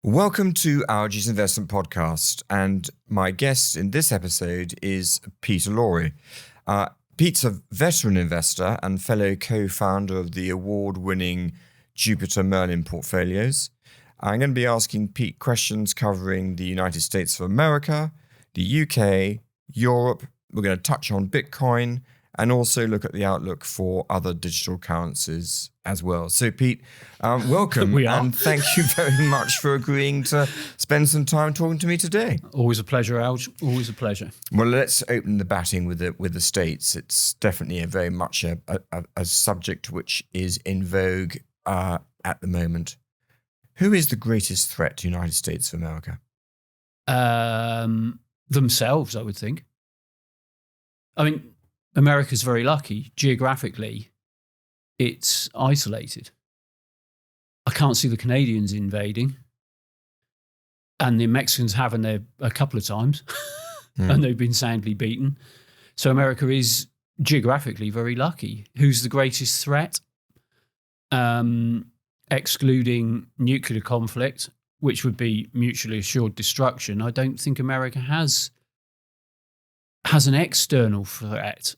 Welcome to Algy's Investment Podcast, and my guest in this episode is Peter Lawery. Pete's a veteran investor and fellow co-founder of the award-winning Jupiter Merlin portfolios. I'm going to be asking Pete questions covering the United States of America, the UK, Europe. We're going to touch on Bitcoin and also look at the outlook for other digital currencies as well. So, Pete, welcome. And thank you very much for agreeing to spend some time talking to me today. Always a pleasure, Algy. Always a pleasure. Well, let's open the batting with the States. It's definitely very much a subject which is in vogue at the moment. Who is the greatest threat to the United States of America? Themselves, I would think. I mean, America's very lucky. Geographically, it's isolated. I can't see the Canadians invading. And the Mexicans haven't there a couple of times. And they've been soundly beaten. So America is geographically very lucky. Who's the greatest threat? Excluding nuclear conflict, which would be mutually assured destruction, I don't think America has an external threat.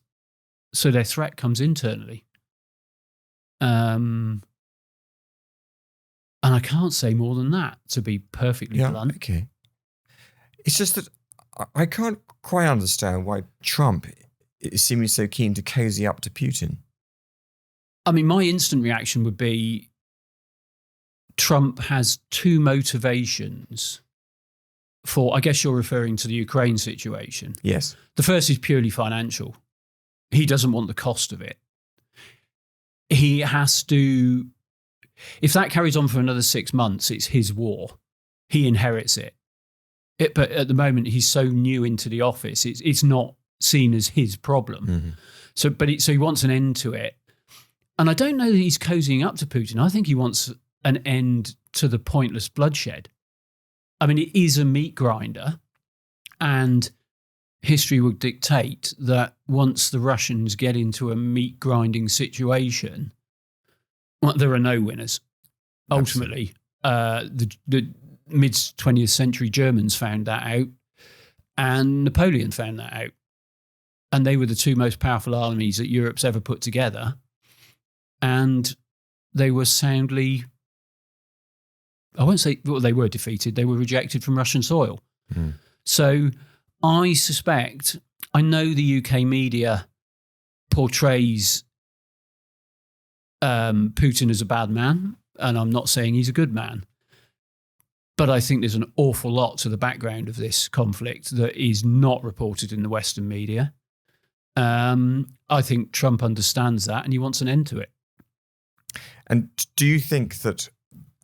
So their threat comes internally. And I can't say more than that, to be perfectly blunt. Okay. It's just that I can't quite understand why Trump is seemingly so keen to cozy up to Putin. I mean, my instant reaction would be Trump has two motivations for, I guess you're referring to the Ukraine situation. Yes. The first is purely financial. He doesn't want the cost of it. He has to, if that carries on for another 6 months, it's his war. He inherits it. But at the moment, he's so new into the office, it's not seen as his problem. Mm-hmm. So he wants an end to it. And I don't know that he's cozying up to Putin. I think he wants an end to the pointless bloodshed. I mean, it is a meat grinder, and history would dictate that once the Russians get into a meat grinding situation, well, there are no winners. Ultimately, the mid-20th century Germans found that out, and Napoleon found that out. And they were the two most powerful armies that Europe's ever put together. And they were soundly, I won't say, well, they were defeated. They were rejected from Russian soil. Mm. So I suspect, I know the UK media portrays Putin as a bad man, and I'm not saying he's a good man, but I think there's an awful lot to the background of this conflict that is not reported in the Western media. I think Trump understands that, and he wants an end to it. And do you think that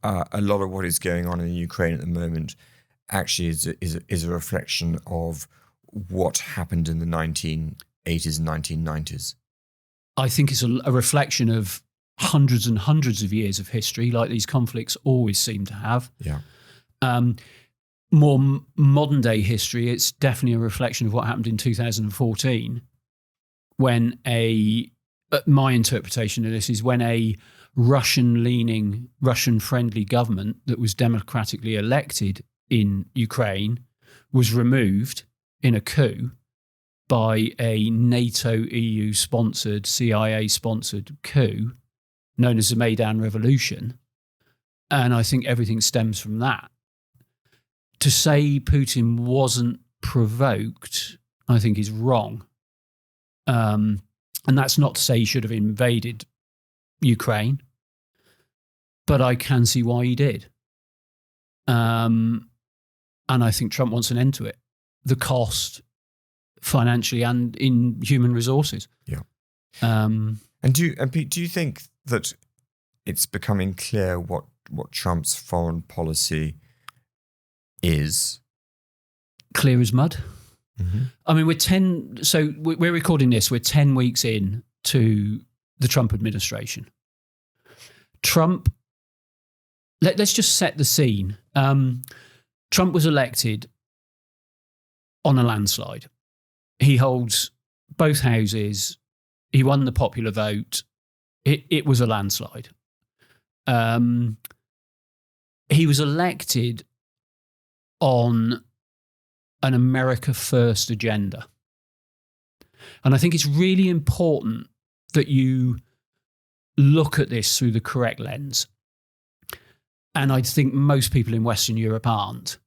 a lot of what is going on in Ukraine at the moment actually is a reflection of what happened in the 1980s and 1990s? I think it's a reflection of hundreds and hundreds of years of history, like these conflicts always seem to have. Yeah. More modern day history, it's definitely a reflection of what happened in 2014, when my interpretation of this is when a Russian-leaning, Russian-friendly government that was democratically elected in Ukraine was removed in a coup by a NATO, EU-sponsored, CIA-sponsored coup known as the Maidan Revolution. And I think everything stems from that. To say Putin wasn't provoked, I think is wrong. And that's not to say he should have invaded Ukraine, but I can see why he did. And I think Trump wants an end to it. The cost, financially and in human resources. Yeah. And Pete, do you think that it's becoming clear what Trump's foreign policy is? Clear as mud. Mm-hmm. I mean, we're recording this, we're 10 weeks in to the Trump administration. Trump, let's just set the scene. Trump was elected on a landslide. He holds both houses. He won the popular vote. It was a landslide. He was elected on an America First agenda. And I think it's really important that you look at this through the correct lens. And I think most people in Western Europe aren't.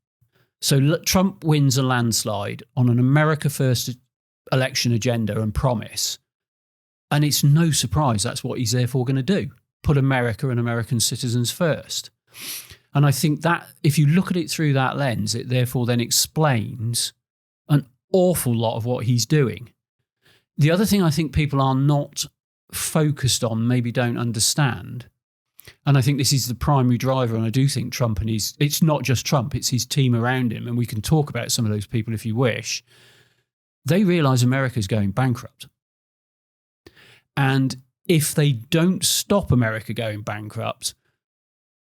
So Trump wins a landslide on an America First election agenda and promise. And it's no surprise that's what he's therefore going to do. Put America and American citizens first. And I think that if you look at it through that lens, it therefore then explains an awful lot of what he's doing. The other thing I think people are not focused on, maybe don't understand, and I think this is the primary driver, and I do think Trump and it's not just Trump, it's his team around him, and we can talk about some of those people if you wish, they realise America's going bankrupt. And if they don't stop America going bankrupt,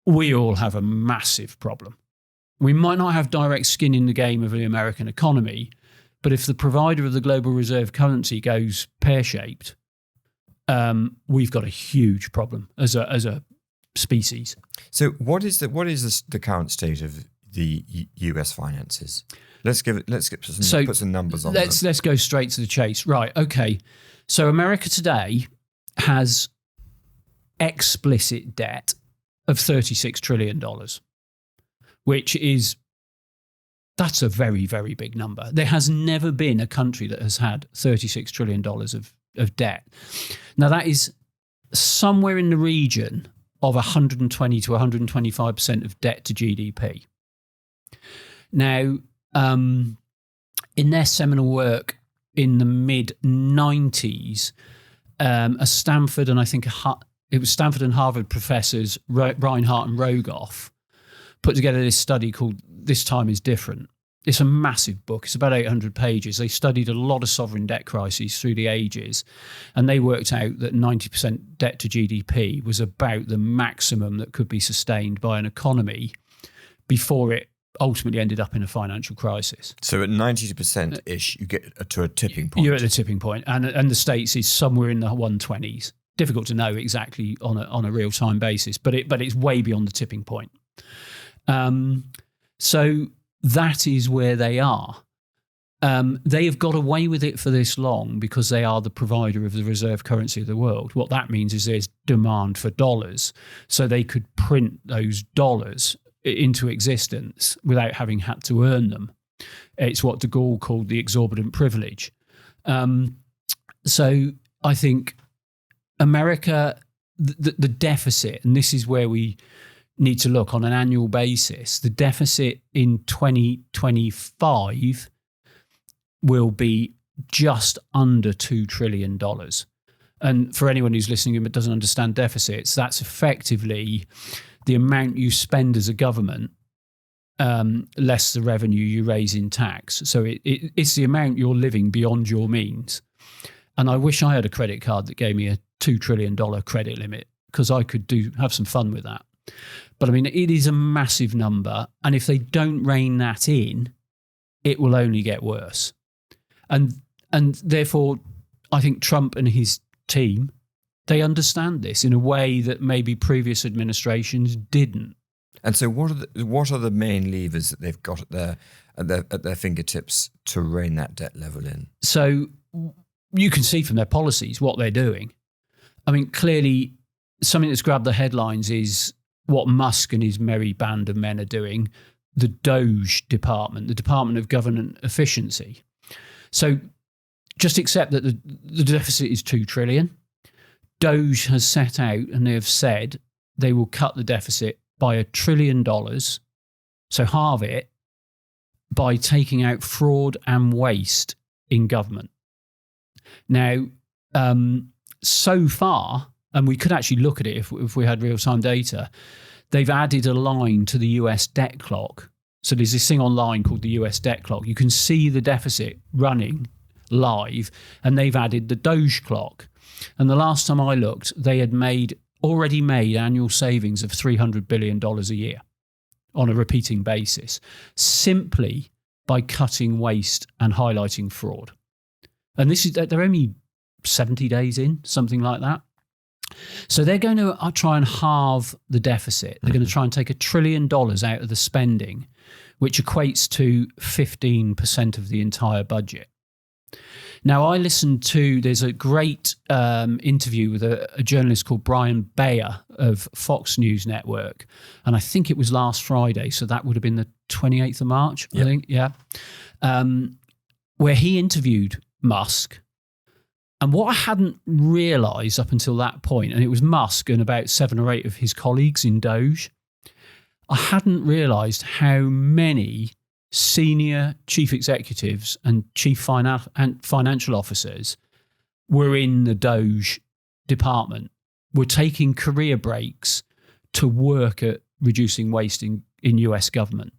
we all have a massive problem. We might not have direct skin in the game of the American economy, but if the provider of the global reserve currency goes pear-shaped, we've got a huge problem as a species. So what is the current state of the US finances? Let's put some numbers on them. Let's go straight to the chase. Right, okay. So America today has explicit debt of $36 trillion, that's a very, very big number. There has never been a country that has had $36 trillion of debt. Now, that is somewhere in the region of 120 to 125% of debt to GDP. Now, in their seminal work in the mid-90s, a Stanford and I think it was Stanford and Harvard professors, Reinhardt and Rogoff, put together this study called This Time is Different. It's a massive book. It's about 800 pages. They studied a lot of sovereign debt crises through the ages, and they worked out that 90% debt to GDP was about the maximum that could be sustained by an economy before it ultimately ended up in a financial crisis. So at 90%-ish, you get to a tipping point. You're at a tipping point, and the States is somewhere in the 120s. Difficult to know exactly on a real-time basis, but it's way beyond the tipping point. So that is where they are. They have got away with it for this long because they are the provider of the reserve currency of the world. What that means is there's demand for dollars, so they could print those dollars into existence without having had to earn them. It's what de Gaulle called the exorbitant privilege. So I think America, the deficit, and this is where we need to look on an annual basis, the deficit in 2025 will be just under $2 trillion. And for anyone who's listening but doesn't understand deficits, that's effectively the amount you spend as a government less the revenue you raise in tax. So it's the amount you're living beyond your means. And I wish I had a credit card that gave me a $2 trillion credit limit, because I could have some fun with that. But I mean, it is a massive number. And if they don't rein that in, it will only get worse. And therefore, I think Trump and his team, they understand this in a way that maybe previous administrations didn't. And so what are the main levers that they've got at their fingertips to rein that debt level in? So you can see from their policies what they're doing. I mean, clearly, something that's grabbed the headlines is what Musk and his merry band of men are doing, the DOGE department, the Department of Government Efficiency. So just accept that the deficit is $2 trillion. DOGE has set out, and they have said they will cut the deficit by $1 trillion, so halve it, by taking out fraud and waste in government. Now, so far, and we could actually look at it if we had real-time data, they've added a line to the US debt clock. So there's this thing online called the US debt clock. You can see the deficit running live, and they've added the DOGE clock. And the last time I looked, they had already made annual savings of $300 billion a year on a repeating basis, simply by cutting waste and highlighting fraud. And they're only 70 days in, something like that. So they're going to try and halve the deficit. They're going to try and take $1 trillion out of the spending, which equates to 15% of the entire budget. Now, I listened to, there's a great interview with a journalist called Brian Bayer of Fox News Network, and I think it was last Friday, so that would have been the 28th of March, I think, where he interviewed Musk. And what I hadn't realised up until that point, and it was Musk and about 7 or 8 of his colleagues in DOGE, I hadn't realised how many senior chief executives and chief financial officers were in the DOGE department, were taking career breaks to work at reducing waste in US government.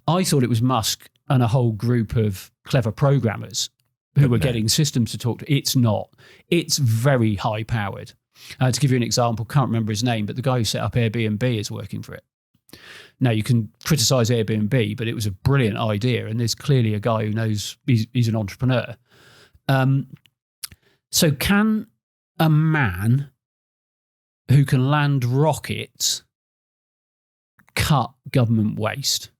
I thought it was Musk and a whole group of clever programmers who were getting systems to talk to. It's not. It's very high powered. To give you an example, can't remember his name, but the guy who set up Airbnb is working for it. Now, you can criticise Airbnb, but it was a brilliant idea, and there's clearly a guy who knows he's an entrepreneur. So can a man who can land rockets cut government waste?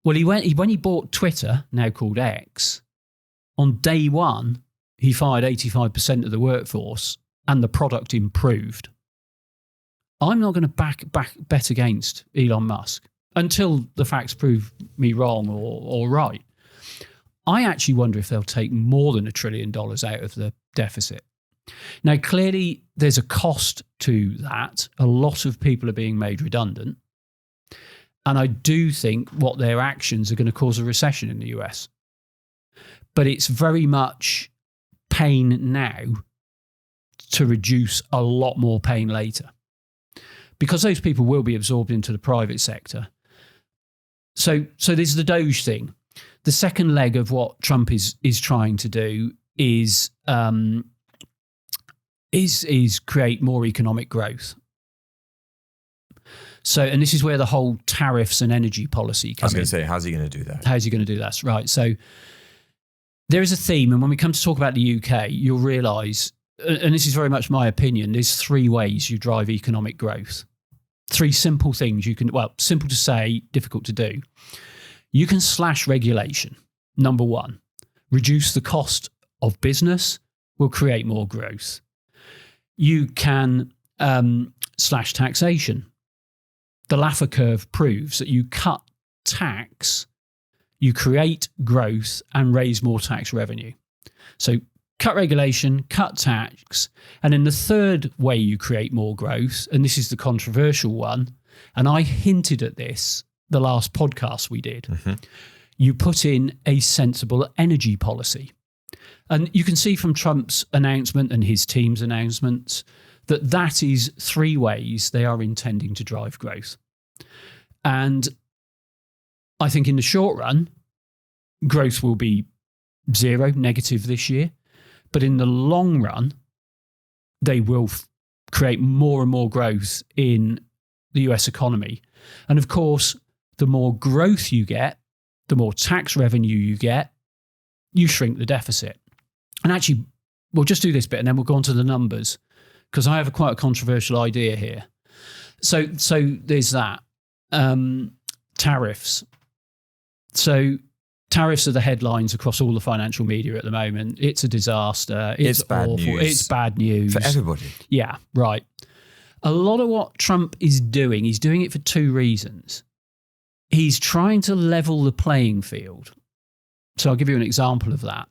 Well, when he bought Twitter, now called X, on day one, he fired 85% of the workforce and the product improved. I'm not going to bet against Elon Musk until the facts prove me wrong or right. I actually wonder if they'll take more than $1 trillion out of the deficit. Now, clearly, there's a cost to that. A lot of people are being made redundant. And I do think what their actions are going to cause a recession in the US. But it's very much pain now to reduce a lot more pain later, because those people will be absorbed into the private sector. So this is the DOGE thing. The second leg of what Trump is trying to do is create more economic growth. So, and this is where the whole tariffs and energy policy comes in. I was going to say, how's he going to do that? How's he going to do that? Right. So there is a theme, and when we come to talk about the UK, you'll realise, and this is very much my opinion, there's 3 ways you drive economic growth. 3 simple things you can, well, simple to say, difficult to do. You can slash regulation, number 1. Reduce the cost of business will create more growth. You can slash taxation. The Laffer curve proves that you cut tax, you create growth and raise more tax revenue. So cut regulation, cut tax, and then the third way you create more growth, and this is the controversial one, and I hinted at this the last podcast we did, you put in a sensible energy policy. And you can see from Trump's announcement and his team's announcements that is 3 ways they are intending to drive growth. And I think in the short run, growth will be 0, negative this year. But in the long run, they will create more and more growth in the US economy. And of course, the more growth you get, the more tax revenue you get, you shrink the deficit. And actually, we'll just do this bit and then we'll go on to the numbers, because I have quite a controversial idea here. So there's that. Tariffs. So tariffs are the headlines across all the financial media at the moment. It's a disaster. It's bad awful. news. It's bad news. For everybody. Yeah, right. A lot of what Trump is doing, he's doing it for 2 reasons. He's trying to level the playing field. So I'll give you an example of that.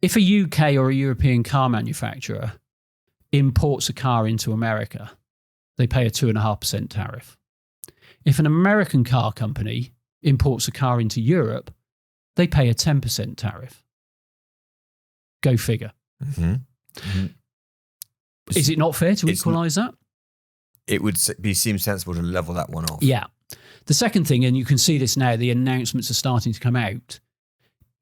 If a UK or a European car manufacturer imports a car into America, they pay a 2.5% tariff. If an American car company imports a car into Europe, they pay a 10% tariff. Go figure. Is it not fair to equalise that? It would seem sensible to level that one off. Yeah. The second thing, and you can see this now, the announcements are starting to come out.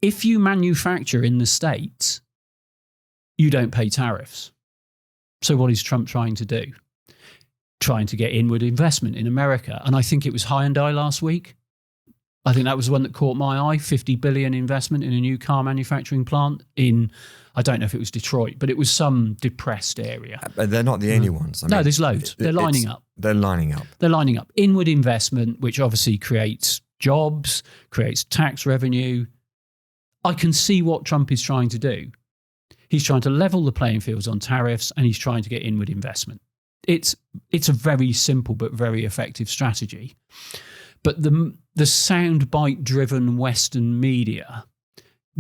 If you manufacture in the States, you don't pay tariffs. So what is Trump trying to do? Trying to get inward investment in America. And I think it was Hyundai last week. I think that was the one that caught my eye, 50 billion investment in a new car manufacturing plant in, I don't know if it was Detroit, but it was some depressed area. But they're not the only ones. No, there's loads. They're lining up. They're lining up. They're lining up. Inward investment, which obviously creates jobs, creates tax revenue. I can see what Trump is trying to do. He's trying to level the playing fields on tariffs, and he's trying to get inward investment. It's a very simple but very effective strategy. But the soundbite-driven Western media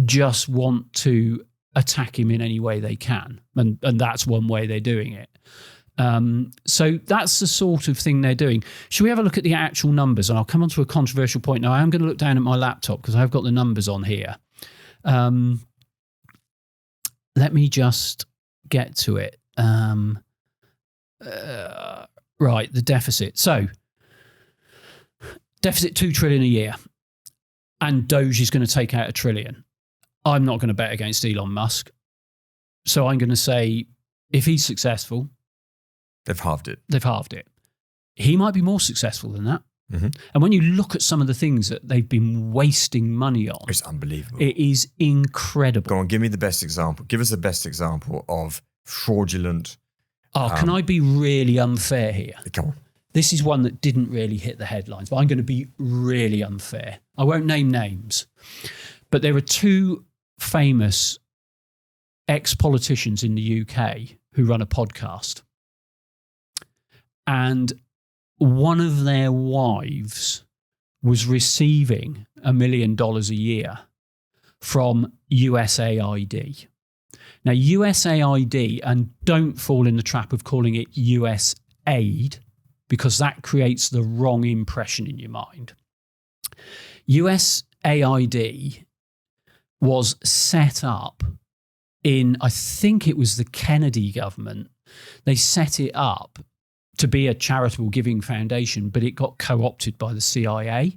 just want to attack him in any way they can, and that's one way they're doing it. So that's the sort of thing they're doing. Should we have a look at the actual numbers? And I'll come on to a controversial point. Now, I am going to look down at my laptop because I've got the numbers on here. Let me just get to it. Right, the deficit. So, deficit 2 trillion a year, and DOGE is going to take out $1 trillion. I'm not going to bet against Elon Musk. So I'm going to say, if he's successful, they've halved it. They've halved it. He might be more successful than that. Mm-hmm. And when you look at some of the things that they've been wasting money on, it's unbelievable. It is incredible. Go on, give me the best example. Give us the best example of fraudulent. Can I be really unfair here? Come on. This is one that didn't really hit the headlines, but I'm going to be really unfair. I won't name names, but there are 2 famous ex-politicians in the UK who run a podcast. And one of their wives was receiving $1 million a year from USAID. Now, USAID, and don't fall in the trap of calling it US aid, because that creates the wrong impression in your mind. USAID was set up in, I think it was the Kennedy government. They set it up to be a charitable giving foundation, but it got co-opted by the CIA.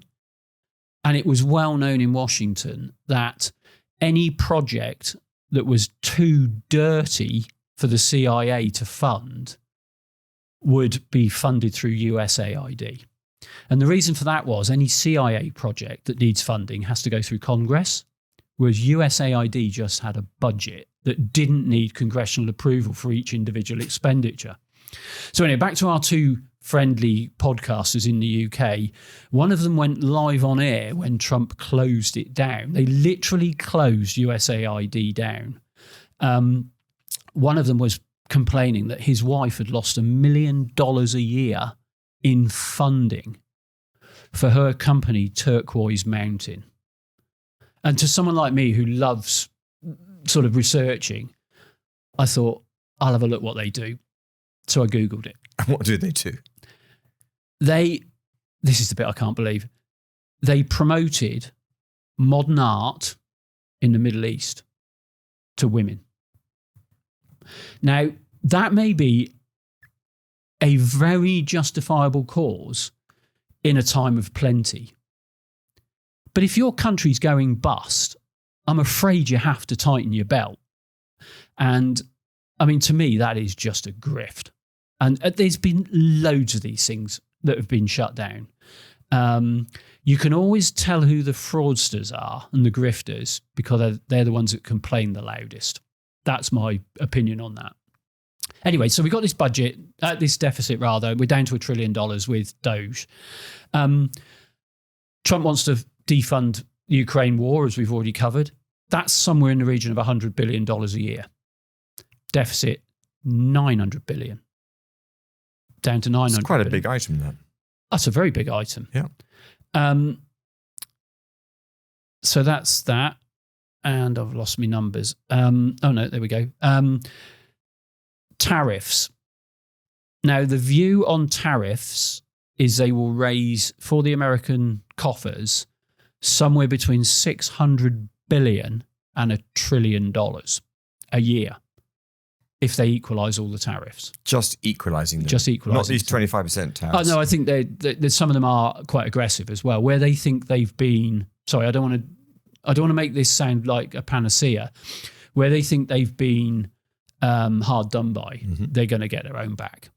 And it was well known in Washington that any project that was too dirty for the CIA to fund would be funded through USAID. And the reason for that was any CIA project that needs funding has to go through Congress, whereas USAID just had a budget that didn't need congressional approval for each individual expenditure. So anyway, back to our 2 friendly podcasters in the UK. One of them went live on air when Trump closed it down. They literally closed USAID down. One of them was complaining that his wife had lost $1 million a year in funding for her company, Turquoise Mountain. And to someone like me who loves sort of researching, I thought, I'll have a look what they do. So I Googled it. And what do they do? This is the bit I can't believe. They promoted modern art in the Middle East to women. Now, that may be a very justifiable cause in a time of plenty. But if your country's going bust, I'm afraid you have to tighten your belt. And I mean, to me, that is just a grift. And there's been loads of these things that have been shut down. You can always tell who the fraudsters are and the grifters because they're the ones that complain the loudest. That's my opinion on that. Anyway, so we got this budget, this deficit rather. We're down to $1 trillion with DOGE. Trump wants to defund the Ukraine war, as we've already covered. That's somewhere in the region of $100 billion a year. Deficit, $900 billion. Down to 900. It's quite a big item, that. That's a very big item. Yeah. So that's that. And I've lost my numbers. Oh, no, there we go. Tariffs. Now, the view on tariffs is they will raise, for the American coffers, somewhere between $600 billion and $1 trillion a year, if they equalise all the tariffs. Just equalising them. Just equalising. Not these 25% tariffs. Oh, no, I think some of them are quite aggressive as well, where they think they've been... Sorry, I don't want to make this sound like a panacea. Where they think they've been hard done by, they're going to get their own back.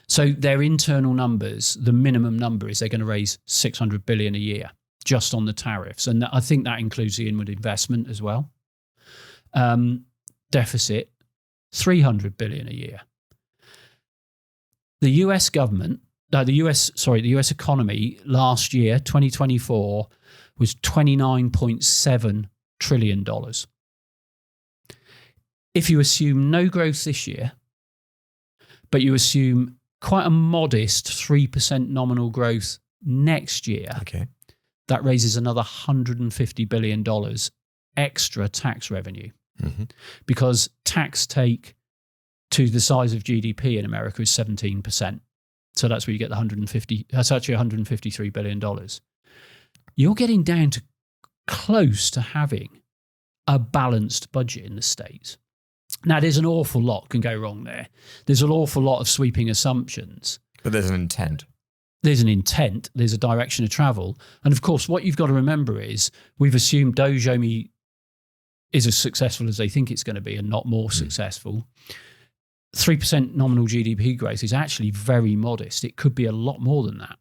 So their internal numbers, the minimum number is they're going to raise $600 billion a year. just on the tariffs. And I think that includes the inward investment as well. Deficit, $300 billion a year. The US government, the US economy last year, 2024, was $29.7 trillion. If you assume no growth this year, but you assume quite a modest 3% nominal growth next year, that raises another $150 billion extra tax revenue. Because tax take to the size of GDP in America is 17%. So that's where you get the that's actually $153 billion. You're getting down to close to having a balanced budget in the States. Now, there's an awful lot can go wrong there. There's an awful lot of sweeping assumptions. But there's an intent. There's an intent. There's a direction of travel. And of course, what you've got to remember is we've assumed DOGE only is as successful as they think it's going to be and not more successful. 3% nominal GDP growth is actually very modest. It could be a lot more than that,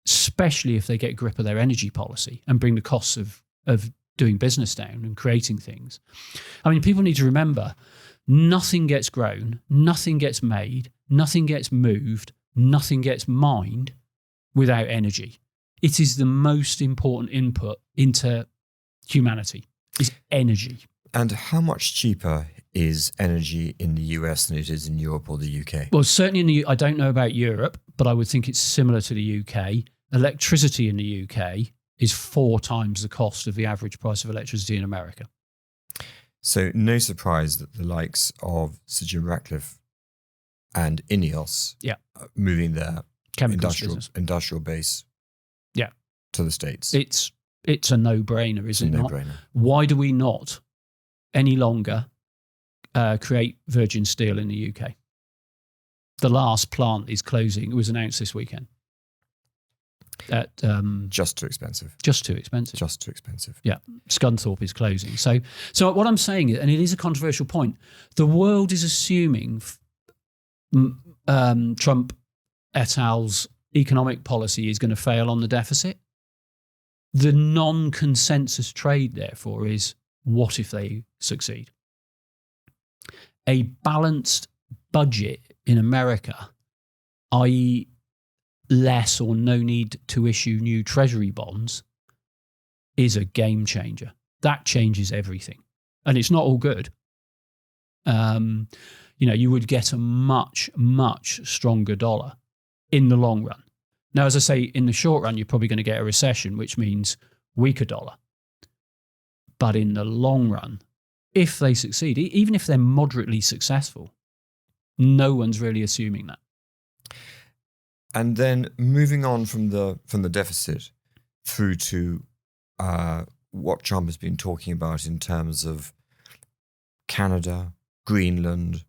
especially if they get a grip of their energy policy and bring the costs of doing business down and creating things. I mean, people need to remember, nothing gets grown, nothing gets made, nothing gets moved, nothing gets mined without energy. It is the most important input into humanity, is energy. And how much cheaper is energy in the US than it is in Europe or the UK? Well, certainly I don't know about Europe, but I would think it's similar to the UK. Electricity in the UK is 4 times the cost of the average price of electricity in America. So no surprise that the likes of Sir Jim Ratcliffe and INEOS are moving their industrial base to the States. It's a no-brainer, is it not? No-brainer. Why do we not any longer create virgin steel in the UK? The last plant is closing. It was announced this weekend. Just too expensive. Just too expensive. Just too expensive. Yeah. Scunthorpe is closing. So what I'm saying is, and it is a controversial point, the world is assuming Trump et al.'s economic policy is going to fail on the deficit. The non-consensus trade, therefore, is what if they succeed? A balanced budget in America, i.e., less or no need to issue new treasury bonds, is a game changer. That changes everything. And it's not all good. You would get a much, much stronger dollar in the long run. Now, as I say, in the short run, you're probably going to get a recession, which means weaker dollar. But in the long run, if they succeed, even if they're moderately successful, no one's really assuming that. And then moving on from the deficit through to what Trump has been talking about in terms of Canada, Greenland,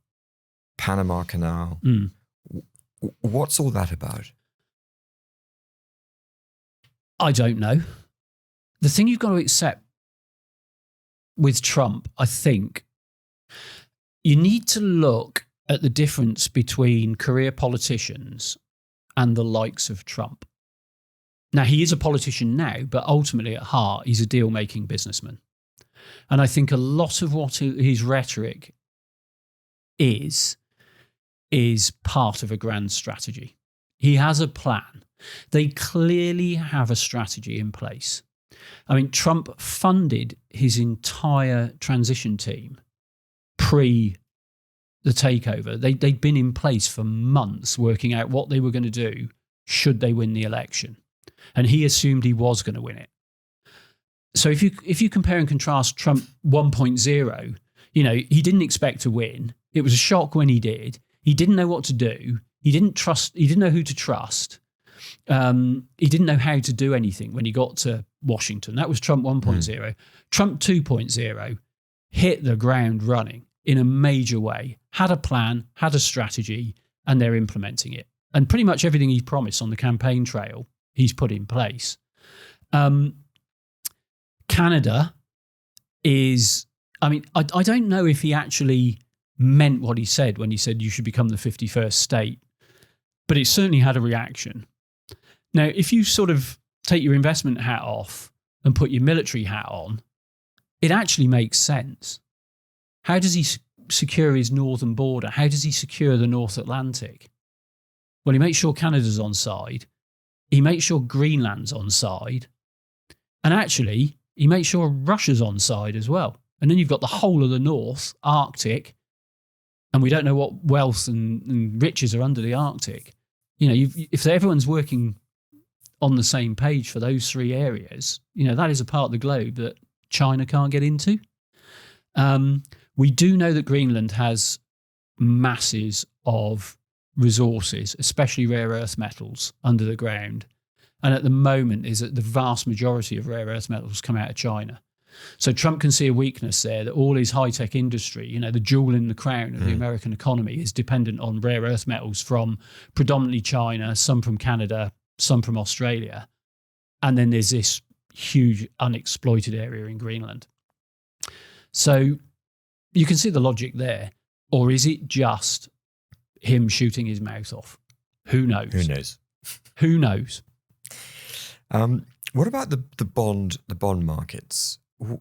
Panama Canal. What's all that about? I don't know. The thing you've got to accept with Trump, I think, you need to look at the difference between career politicians and the likes of Trump. Now, he is a politician now, but ultimately at heart, he's a deal-making businessman. And I think a lot of what his rhetoric is part of a grand strategy. He has a plan. They clearly have a strategy in place. I mean, Trump funded his entire transition team pre the takeover. They'd been in place for months working out what they were going to do should they win the election. And he assumed he was going to win it. So if you compare and contrast Trump 1.0, he didn't expect to win. It was a shock when he did. He didn't know what to do. He didn't know who to trust. He didn't know how to do anything when he got to Washington. That was Trump 1.0. Trump 2.0 hit the ground running in a major way, had a plan, had a strategy, and they're implementing it. And pretty much everything he promised on the campaign trail, he's put in place. Canada is, I don't know if he actually meant what he said when he said you should become the 51st state, but it certainly had a reaction. Now, if you sort of take your investment hat off and put your military hat on, it actually makes sense. How does he secure his northern border? How does he secure the North Atlantic? Well, he makes sure Canada's on side. He makes sure Greenland's on side. And actually, he makes sure Russia's on side as well. And then you've got the whole of the North, Arctic, and we don't know what wealth and riches are under the Arctic. You know, if everyone's working on the same page for those three areas, you know, that is a part of the globe that China can't get into. We do know that Greenland has masses of resources, especially rare earth metals, under the ground. And at the moment is that the vast majority of rare earth metals come out of China. So Trump can see a weakness there, that all his high-tech industry, you know, the jewel in the crown of the American economy is dependent on rare earth metals from predominantly China, some from Canada, some from Australia. And then there's this huge unexploited area in Greenland. So you can see the logic there. Or is it just him shooting his mouth off? Who knows? Who knows? Who knows? What about the bond markets? Are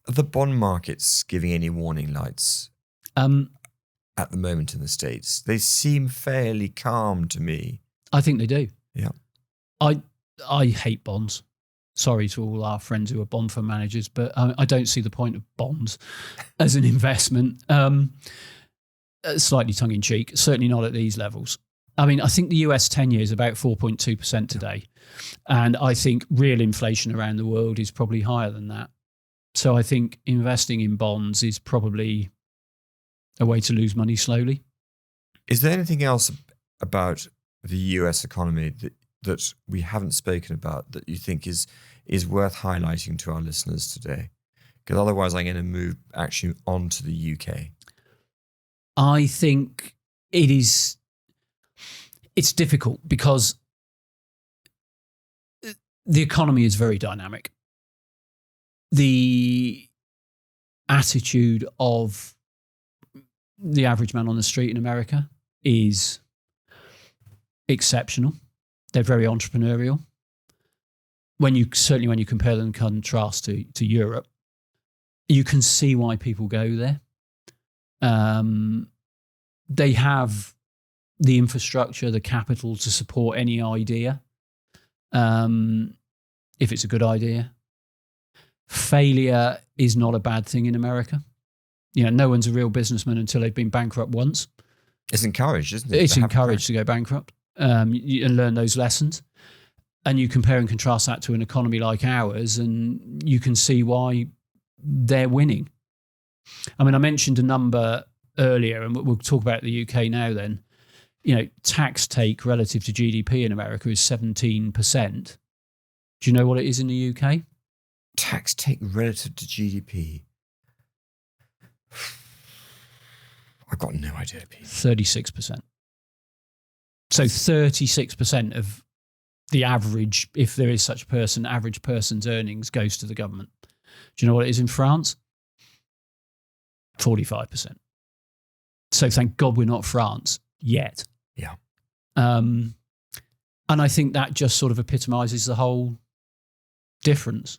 the bond markets giving any warning lights at the moment in the States? They seem fairly calm to me. I think they do. Yeah. I hate bonds. Sorry to all our friends who are bond fund managers, but I don't see the point of bonds as an investment. Slightly tongue-in-cheek, certainly not at these levels. I mean, I think the US 10-year is about 4.2% today. And I think real inflation around the world is probably higher than that. So I think investing in bonds is probably a way to lose money slowly. Is there anything else about the US economy that we haven't spoken about that you think is worth highlighting to our listeners today? Because otherwise I'm going to move actually on to the UK. I think it's difficult because the economy is very dynamic. The attitude of the average man on the street in America is exceptional. They're very entrepreneurial. When you compare them and contrast to Europe, you can see why people go there. They have the infrastructure, the capital to support any idea, if it's a good idea. Failure is not a bad thing in America. You know, no one's a real businessman until they've been bankrupt once. It's encouraged, isn't it? It's encouraged to go bankrupt and learn those lessons. And you compare and contrast that to an economy like ours, and you can see why they're winning. I mean, I mentioned a number earlier, and we'll talk about the UK now then. You know, tax take relative to GDP in America is 17%. Do you know what it is in the UK? Tax take relative to GDP. I've got no idea, Pete. 36%. So 36% of the average, if there is such a person, average person's earnings goes to the government. Do you know what it is in France? 45%. So thank God we're not France yet. Yeah. And I think that just sort of epitomizes the whole difference.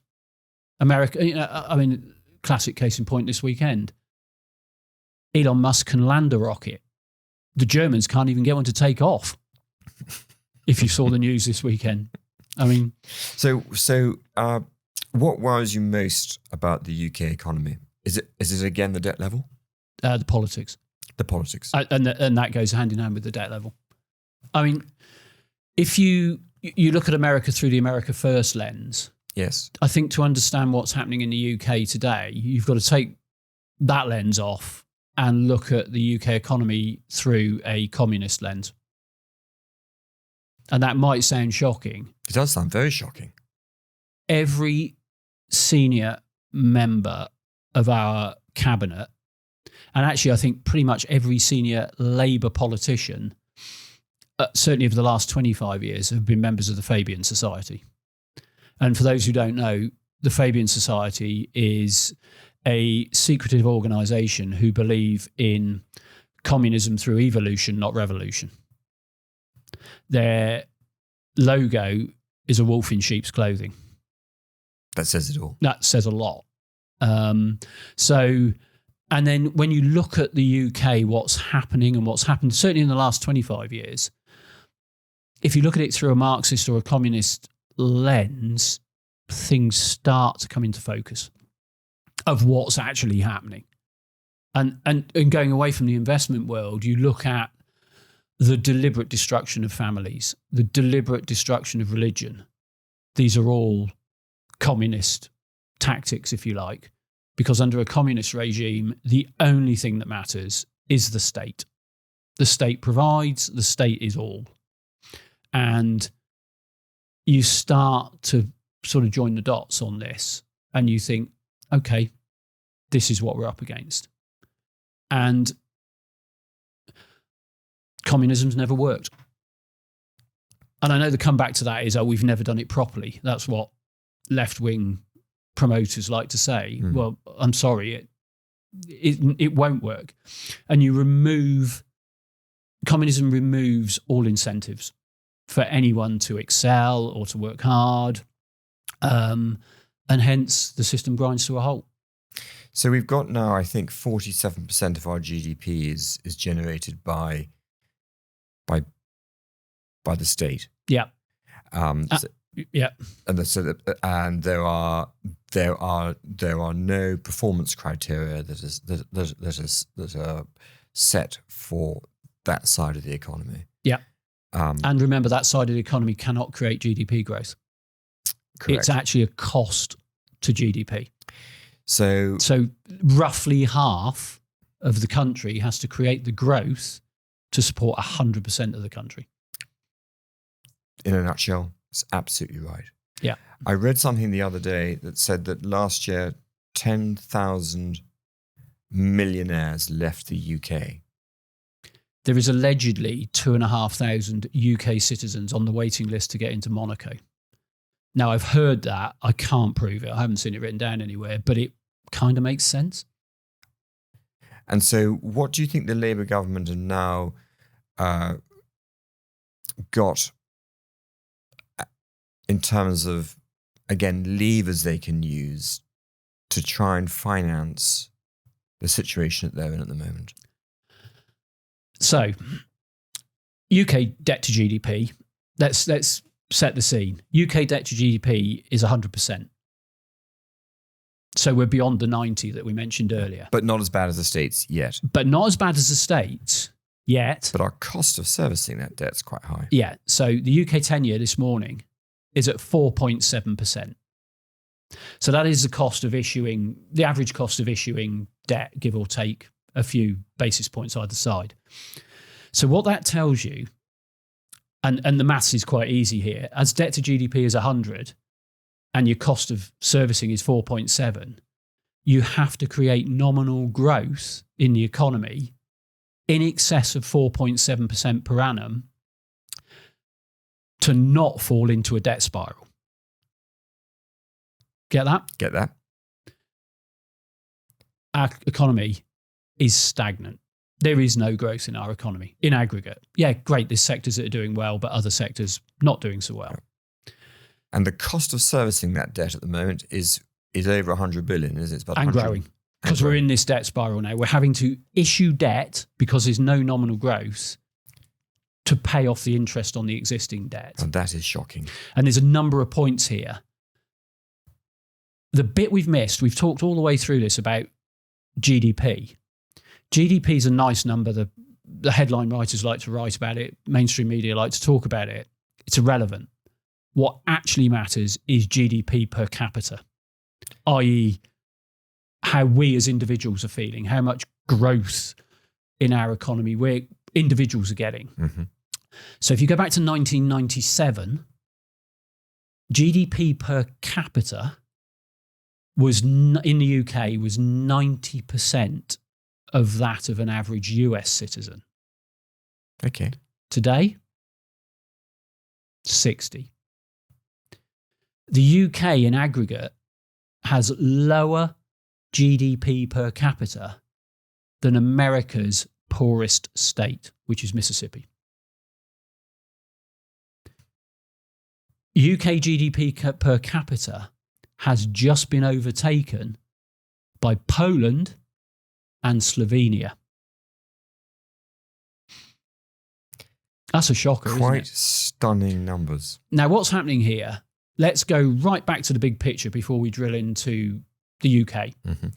America, you know, I mean, classic case in point this weekend. Elon Musk can land a rocket. The Germans can't even get one to take off. If you saw the news this weekend. I mean. So what worries you most about the UK economy? Is it again the debt level? The politics. The politics. And that goes hand in hand with the debt level. I mean, if you look at America through the America First lens, yes, I think to understand what's happening in the UK today, you've got to take that lens off and look at the UK economy through a communist lens. And that might sound shocking. It does sound very shocking. Every senior member of our cabinet, and actually I think pretty much every senior Labour politician, certainly over the last 25 years, have been members of the Fabian Society. And for those who don't know, the Fabian Society is a secretive organisation who believe in communism through evolution, not revolution. Their logo is a wolf in sheep's clothing. That says it all. That says a lot. And then when you look at the UK, what's happening and what's happened, certainly in the last 25 years, if you look at it through a Marxist or a communist lens, things start to come into focus of what's actually happening. And going away from the investment world, you look at the deliberate destruction of families, the deliberate destruction of religion. These are all communist tactics, if you like, because under a communist regime, the only thing that matters is the state. The state provides, the state is all. And you start to sort of join the dots on this and you think, okay, this is what we're up against. And communism's never worked. And I know the comeback to that is, oh, we've never done it properly. That's what left-wing promoters like to say. Well, I'm sorry, it won't work. And communism removes all incentives for anyone to excel or to work hard. And hence the system grinds to a halt. So we've got now, I think, 47% of our GDP is generated by the state. Yeah. Yeah, and there are no performance criteria that are set for that side of the economy. Yeah, and remember, that side of the economy cannot create GDP growth. Correct. It's actually a cost to GDP. So roughly half of the country has to create the growth to support 100% of the country. In a nutshell. It's absolutely right. Yeah. I read something the other day that said that last year, 10,000 millionaires left the UK. There is allegedly 2,500 UK citizens on the waiting list to get into Monaco. Now, I've heard that. I can't prove it. I haven't seen it written down anywhere, but it kind of makes sense. And so what do you think the Labour government have now got in terms of, again, levers they can use to try and finance the situation that they're in at the moment? So, UK debt to GDP, let's set the scene. UK debt to GDP is 100%. So we're beyond the 90 that we mentioned earlier. But not as bad as the States yet. But not as bad as the States yet. But our cost of servicing that debt's quite high. Yeah. So the UK 10-year this morning is at 4.7%. So that is the average cost of issuing debt, give or take a few basis points either side. So what that tells you, and the maths is quite easy here, as debt to GDP is 100 and your cost of servicing is 4.7, you have to create nominal growth in the economy in excess of 4.7% per annum to not fall into a debt spiral. Get that? Get that. Our economy is stagnant. There is no growth in our economy in aggregate. Yeah, great. There's sectors that are doing well, but other sectors not doing so well. And the cost of servicing that debt at the moment is over 100 billion, is it? It's about and growing. Because we're in this debt spiral now. We're having to issue debt because there's no nominal growth to pay off the interest on the existing debt. And that is shocking. And there's a number of points here. The bit we've missed, we've talked all the way through this about GDP. GDP is a nice number. The headline writers like to write about it. Mainstream media like to talk about it. It's irrelevant. What actually matters is GDP per capita, i.e. how we as individuals are feeling, how much growth in our economy individuals are getting. Mm-hmm. So if you go back to 1997, GDP per capita in the UK was 90% of that of an average US citizen. Okay. Today, 60. The UK in aggregate has lower GDP per capita than America's poorest state, which is Mississippi. UK GDP per capita has just been overtaken by Poland and Slovenia. That's a shocker, isn't it? Quite stunning numbers. Now, what's happening here? Let's go right back to the big picture before we drill into the UK. Mm-hmm.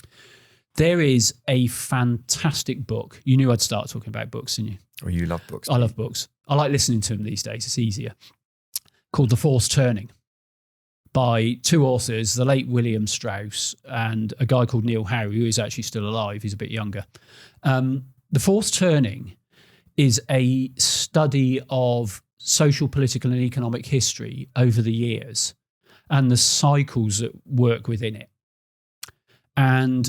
There is a fantastic book. You knew I'd start talking about books, didn't you? Oh, you love books. I love books. I like listening to them these days. It's easier. Called The Forced Turning by two authors, the late William Strauss and a guy called Neil Howe, who is actually still alive. He's a bit younger. The Forced Turning is a study of social, political and economic history over the years and the cycles that work within it. And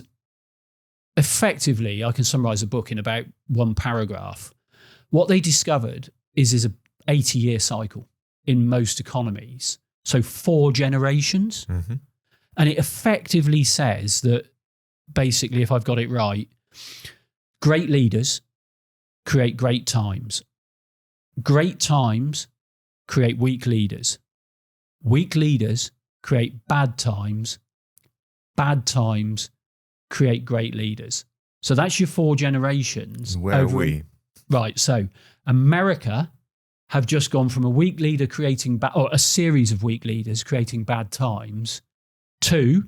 effectively, I can summarize a book in about one paragraph. What they discovered is an 80-year cycle in most economies. So 4 generations. Mm-hmm. And it effectively says that, basically, if I've got it right, great leaders create great times. Great times create weak leaders. Weak leaders create bad times. Bad times create great leaders. So that's your 4 generations. Where are we? Right. So America have just gone from a weak leader creating or a series of weak leaders creating bad times to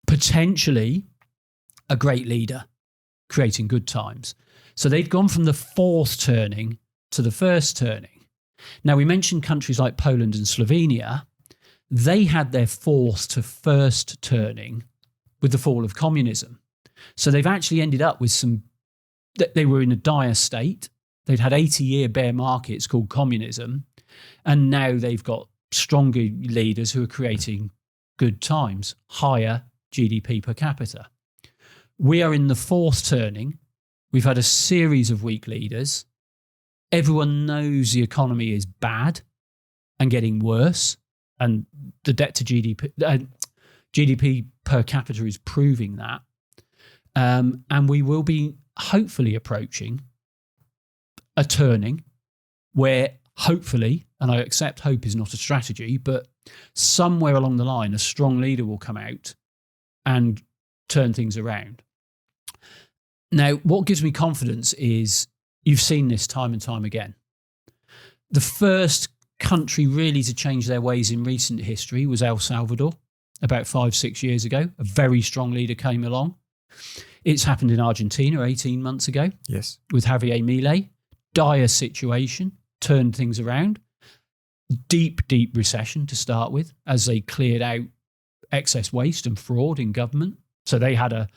potentially a great leader creating good times. So they've gone from the fourth turning to the first turning. Now, we mentioned countries like Poland and Slovenia. They had their fourth to first turning with the fall of communism. So they've actually ended up with they were in a dire state. They'd had 80-year bear markets called communism. And now they've got stronger leaders who are creating good times, higher GDP per capita. We are in the fourth turning. We've had a series of weak leaders. Everyone knows the economy is bad and getting worse. And the debt to GDP per capita is proving that. And we will be hopefully approaching a turning where hopefully, and I accept hope is not a strategy, but somewhere along the line, a strong leader will come out and turn things around. Now, what gives me confidence is you've seen this time and time again. The first country really to change their ways in recent history was El Salvador about 5-6 years ago. A very strong leader came along. It's happened in Argentina 18 months ago. Yes. With Javier Milei. Dire situation, turned things around. Deep, deep recession to start with as they cleared out excess waste and fraud in government. So they had a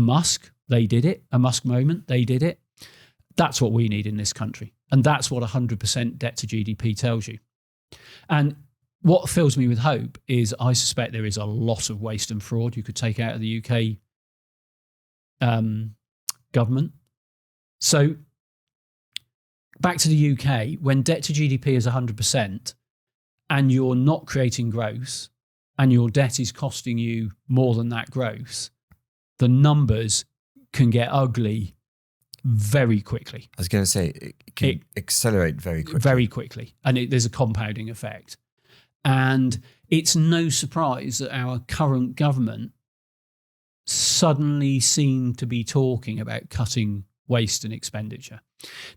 Musk, they did it. A Musk moment, they did it. That's what we need in this country. And that's what 100% debt to GDP tells you. And what fills me with hope is I suspect there is a lot of waste and fraud you could take out of the UK government. So back to the UK, when debt to GDP is 100% and you're not creating growth and your debt is costing you more than that growth, the numbers can get ugly very quickly. I was going to say, it can accelerate very quickly. Very quickly. And there's a compounding effect. And it's no surprise that our current government suddenly seem to be talking about cutting waste and expenditure.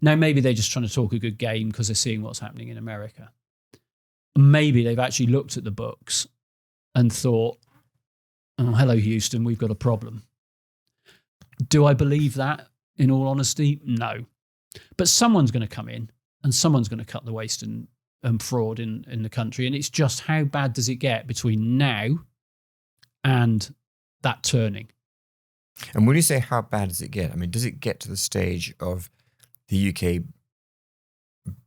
Now, maybe they're just trying to talk a good game because they're seeing what's happening in America. Maybe they've actually looked at the books and thought, oh, hello, Houston, we've got a problem. Do I believe that, in all honesty? No. But someone's going to come in and someone's going to cut the waste and fraud in the country. And it's just how bad does it get between now and that turning? And when you say how bad does it get, I mean, does it get to the stage of the UK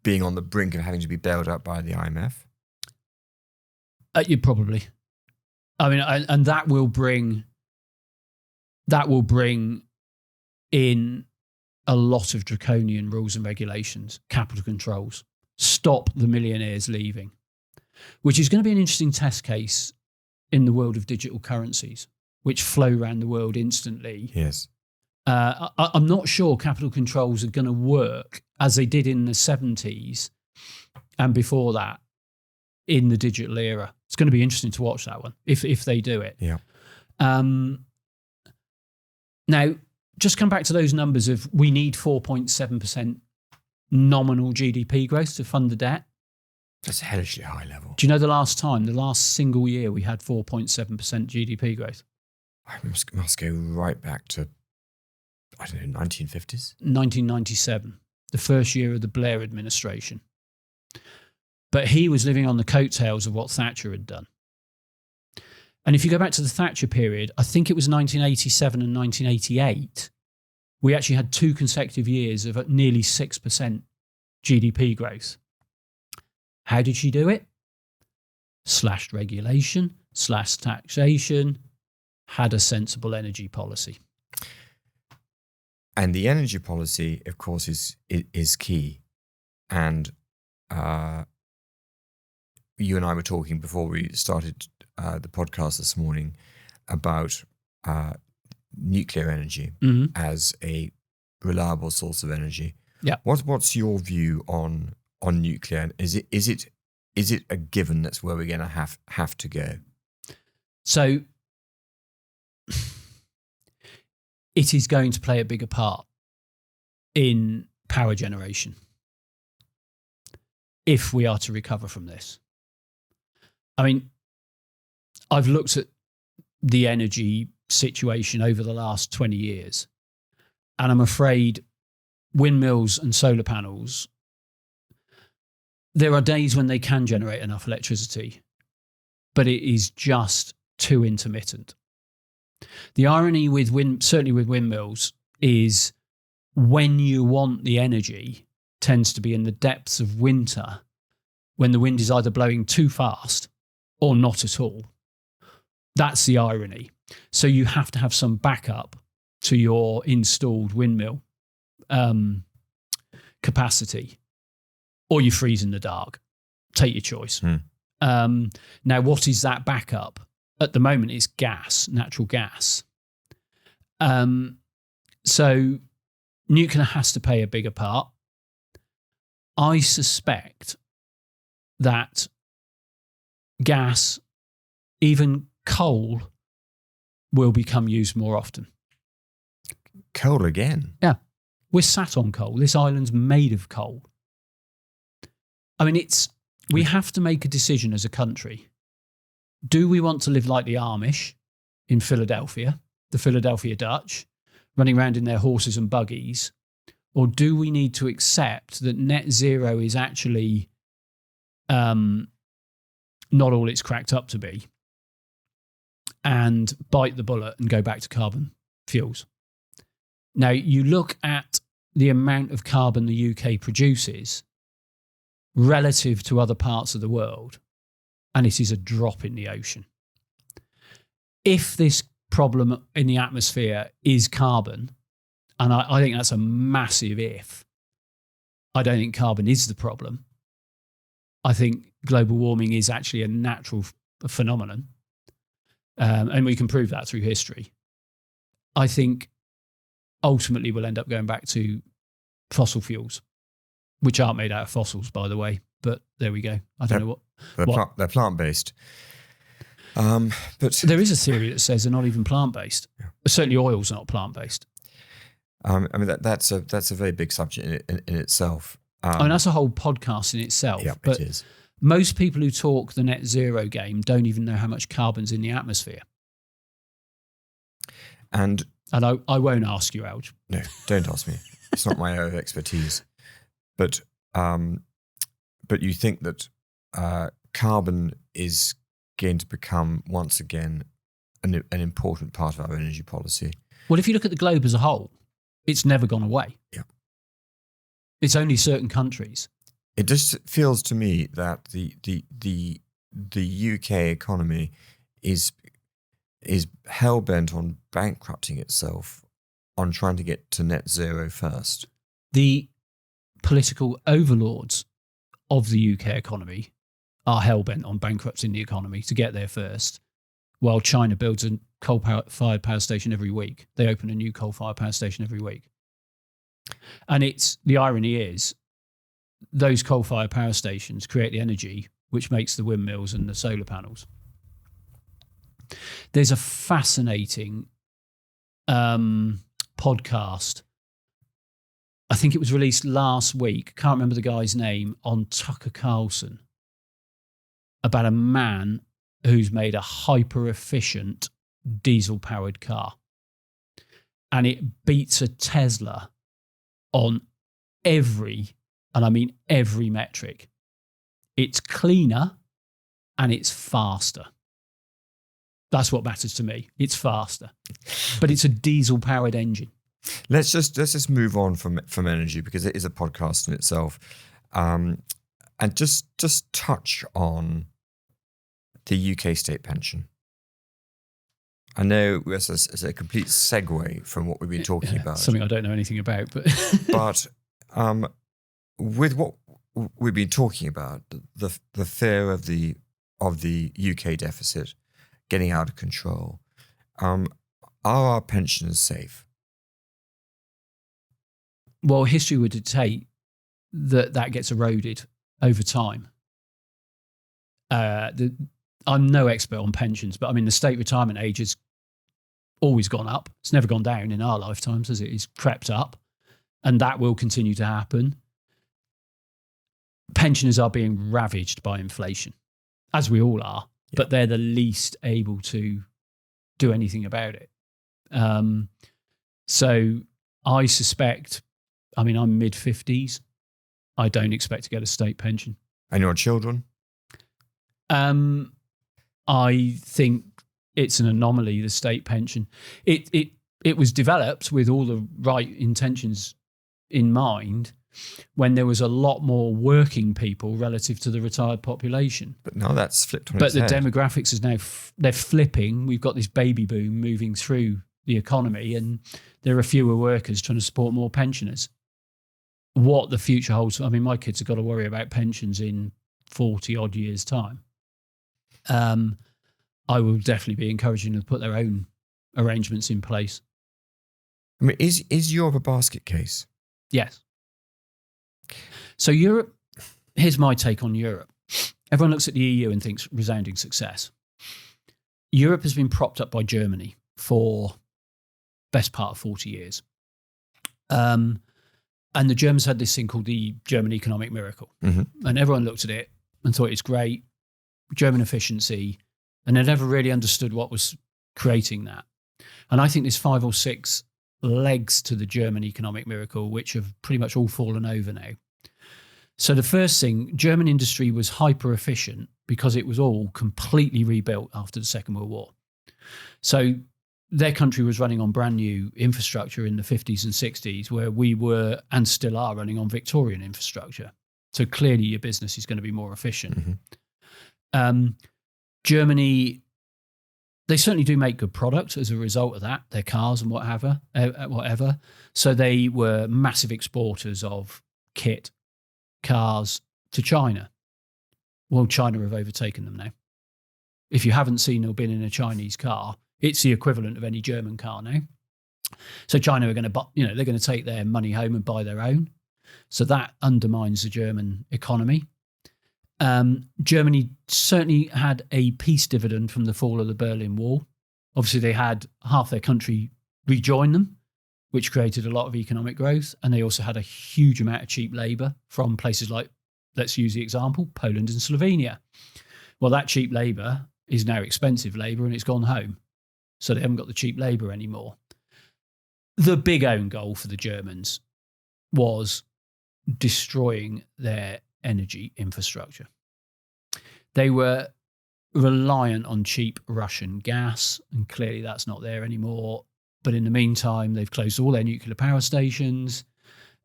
being on the brink of having to be bailed out by the IMF? You probably. I mean, and that will bring in a lot of draconian rules and regulations, capital controls, stop the millionaires leaving, which is going to be an interesting test case in the world of digital currencies, which flow around the world instantly. Yes. I'm not sure capital controls are going to work as they did in the 70s and before that, in the digital era. It's going to be interesting to watch that one if they do it. Yeah. Now, just come back to those numbers of we need 4.7% nominal GDP growth to fund the debt. That's a hellishly high level. Do you know the last single year we had 4.7% GDP growth? I must go right back to, I don't know, 1950s? 1997, the first year of the Blair administration. But he was living on the coattails of what Thatcher had done. And if you go back to the Thatcher period, I think it was 1987 and 1988, we actually had 2 consecutive years of nearly 6% GDP growth. How did she do it? Slashed regulation, slashed taxation, had a sensible energy policy. And the energy policy, of course, is key. And you and I were talking before we started the podcast this morning about nuclear energy as a reliable source of energy. Yeah. What's your view on nuclear? Is it a given that's where we're going to have to go? So it is going to play a bigger part in power generation if we are to recover from this. I mean, I've looked at the energy situation over the last 20 years, and I'm afraid windmills and solar panels, there are days when they can generate enough electricity, but it is just too intermittent. The irony with certainly with windmills, is when you want the energy tends to be in the depths of winter, when the wind is either blowing too fast or not at all. That's the irony. So you have to have some backup to your installed windmill capacity, or you freeze in the dark. Take your choice. Now, what is that backup? At the moment, it's gas, natural gas. So nuclear has to play a bigger part. I suspect that gas, even coal, will become used more often. Coal again? Yeah. We're sat on coal. This island's made of coal. I mean, we have to make a decision as a country. Do we want to live like the Amish in Philadelphia, the Philadelphia Dutch, running around in their horses and buggies? Or do we need to accept that net zero is actually not all it's cracked up to be, and bite the bullet and go back to carbon fuels? Now, you look at the amount of carbon the UK produces relative to other parts of the world, and it is a drop in the ocean. If this problem in the atmosphere is carbon, and I think that's a massive if, I don't think carbon is the problem. I think global warming is actually a natural phenomenon, and we can prove that through history. I think ultimately we'll end up going back to fossil fuels, which aren't made out of fossils, by the way. But there we go. I don't know what. They're plant-based. But there is a theory that says they're not even plant-based. Yeah. Certainly oil's not plant-based. I mean, that's a very big subject in itself. I mean, that's a whole podcast in itself. Yeah, but it is. Most people who talk the net zero game don't even know how much carbon's in the atmosphere. And I won't ask you, Algy. No, don't ask me. It's not my area of expertise. But you think that carbon is going to become once again an important part of our energy policy? Well, if you look at the globe as a whole, it's never gone away. Yeah. It's only certain countries. It just feels to me that the UK economy is hell-bent on bankrupting itself, on trying to get to net zero first. The political overlords of the UK economy are hell-bent on bankrupting the economy to get there first, while China builds a coal-fired power station every week. They open a new coal-fired power station every week. And the irony is, those coal-fired power stations create the energy which makes the windmills and the solar panels. There's a fascinating podcast. I think it was released last week. Can't remember the guy's name, on Tucker Carlson, about a man who's made a hyper-efficient diesel-powered car. And it beats a Tesla on every, and I mean every metric. It's cleaner and it's faster. That's what matters to me. It's faster. But it's a diesel-powered engine. Let's just move on from energy, because it is a podcast in itself, and just touch on the UK state pension. I know it's a complete segue from what we've been talking about. Something I don't know anything about, but but with what we've been talking about, the fear of the UK deficit getting out of control, are our pensions safe? Well, history would dictate that gets eroded over time. I'm no expert on pensions, but I mean, the state retirement age has always gone up. It's never gone down in our lifetimes, as it is crept up, and that will continue to happen. Pensioners are being ravaged by inflation, as we all are, but they're the least able to do anything about it. So I suspect, I mean, I'm mid-50s. I don't expect to get a state pension. And your children? I think it's an anomaly, the state pension. It was developed with all the right intentions in mind when there was a lot more working people relative to the retired population. But now that's flipped on but its the head. Demographics is now they're flipping. We've got this baby boom moving through the economy, and there are fewer workers trying to support more pensioners. What the future holds, I mean, my kids have got to worry about pensions in 40 odd years' time. I will definitely be encouraging them to put their own arrangements in place. I mean, is Europe a basket case? Yes. So Europe, here's my take on Europe. Everyone looks at the EU and thinks resounding success. Europe has been propped up by Germany for best part of 40 years. And the Germans had this thing called the German economic miracle. Mm-hmm. And everyone looked at it and thought it's great, German efficiency, and they never really understood what was creating that. And I think there's 5 or 6 legs to the German economic miracle, which have pretty much all fallen over now. So the first thing, German industry was hyper efficient because it was all completely rebuilt after the Second World War. So their country was running on brand new infrastructure in the 50s and 60s, where we were and still are running on Victorian infrastructure. So clearly your business is going to be more efficient. Mm-hmm. Germany, they certainly do make good products as a result of that, their cars and whatever. So they were massive exporters of kit, cars to China. Well, China have overtaken them now. If you haven't seen or been in a Chinese car, it's the equivalent of any German car now. So China are going to, they're going to take their money home and buy their own. So that undermines the German economy. Germany certainly had a peace dividend from the fall of the Berlin Wall. Obviously, they had half their country rejoin them, which created a lot of economic growth. And they also had a huge amount of cheap labour from places like, let's use the example, Poland and Slovenia. Well, that cheap labour is now expensive labour and it's gone home. So they haven't got the cheap labour anymore. The big own goal for the Germans was destroying their energy infrastructure. They were reliant on cheap Russian gas, and clearly that's not there anymore. But in the meantime, they've closed all their nuclear power stations,